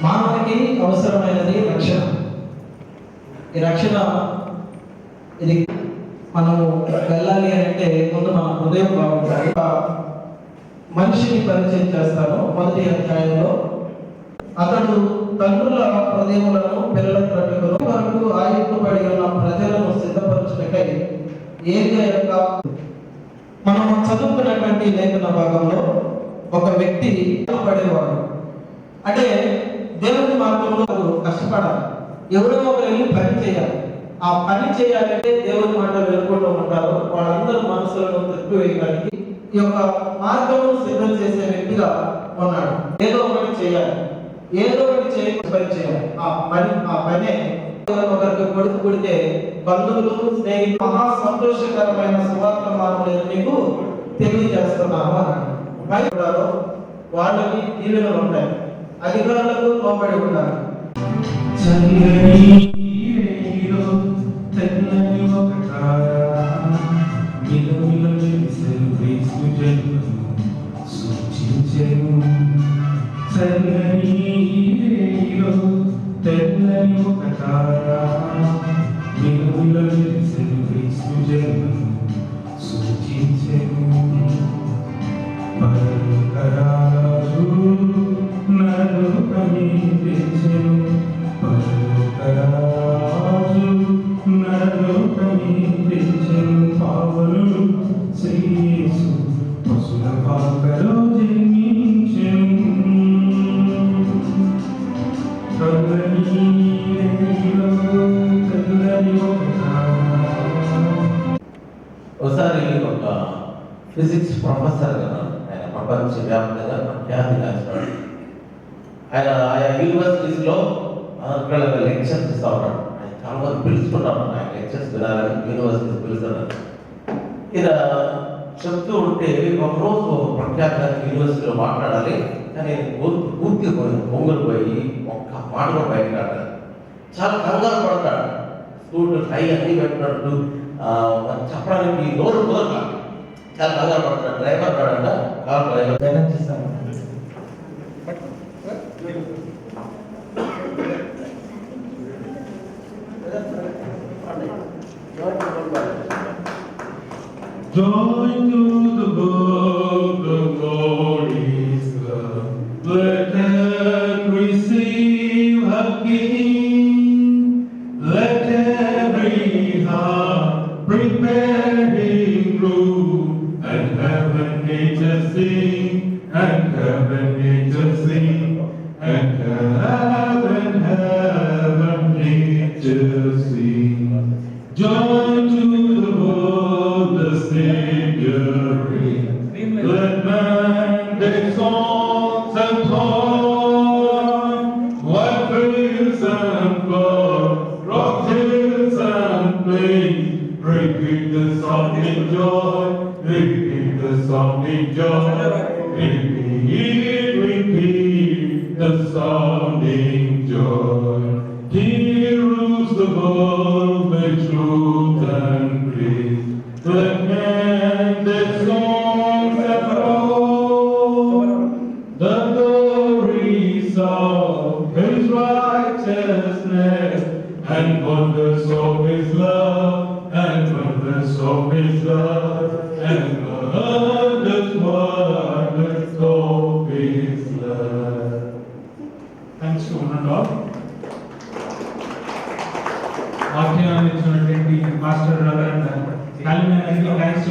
మానవునికి అవసరమైనది రక్షణ. ఈ రక్షణ ఇది మనము వెళ్ళాలి అంటే ముందు మన హృదయం బాగుండాలి. మనిషిని పరిచయం చేస్తాను. మొదటి అధ్యాయంలో అతడు తండ్రుల హృదయములను పిల్లల త్రవ్వెను వరకు ఆయుధపడి ఉన్న ప్రజలను సిద్ధపరచుటకై ఏలియా యొక్క మనం చదువుకున్నటువంటి లేఖన భాగంలో ఒక వ్యక్తి పడేవాడు. అంటే దేవుని మార్గంలో కష్టపడాలి, ఎవరో ఒకరు వెళ్ళి పని చేయాలి. ఆ పని చేయాలంటే దేవుని మాట వెళ్ళకుండా ఉంటారు. వాళ్ళందరూ మనసులను తప్పివేయడానికి ఈ యొక్క మార్గమును సిద్ధం చేసే వ్యక్తిగా ఉన్నాడు. ఏదో ఒకటి చేయాలి, ఏదో ఒకటి పని చేయాలి. ఆ పనే ఒకరికి కొడుకు పుడితే బంధువులు స్నేహితులు మహా సంతోషకరమైన సువార్త మార్పులు మీకు తెలియజేస్తున్నాము అన్నాడు. వాళ్ళకి దీవెనలు ఉంటాయి, అధికారులకు లోబడి ఉన్నారు. ఒకసారి ఒక ఫిజిక్స్ ప్రొఫెసర్ కదా, ఆయన ప్రపంచవ్యాప్తంగా ఖ్యాతి రాస్తాడు. ఆయన ఆయా యూనివర్సిటీస్లో లెక్చర్స్ ఇస్తూ ఉంటాడు. ఆయన చాలా మంది పిలుచుకున్నాను, ఆయన లెక్చర్స్ వినాలని యూనివర్సిటీస్ పిలుస్తున్నారు. ఈయన చెప్తూ ఉంటే ఒకరోజు ప్రఖ్యాత యూనివర్సిటీలో మాట్లాడాలి, కానీ పూర్తి పొంగులు పోయి ఒక్క మాట కూడా బయట రాడాలి. చాలా కంగారు పడతాడు. స్టూడెంట్ హై అన్ని పెట్టినట్టు చెప్పడానికి నోరు కుదరక చాలా కంగారు పడతాడు. డ్రైవర్ రాడంట, car driver Joy to the world, the Lord is come. Let earth receive her King. Let every heart prepare Him room. And heaven nature sing, and heaven nature sing, and heaven nature sing. Joy to the world, the Savior reigns. Let man their songs and songs, what fields and floods, rock hills and plains, repeat the sounding joy, repeat the sounding joy, repeat the sounding joy. He rules the world with truth and grace. Let men their songs applaud the glories of His righteousness and wonders of His love, and wonders of His love, and wonders of His love. Thanks to one and all. వాక్యాన్ని ఇచ్చినటువంటి master గారు thanks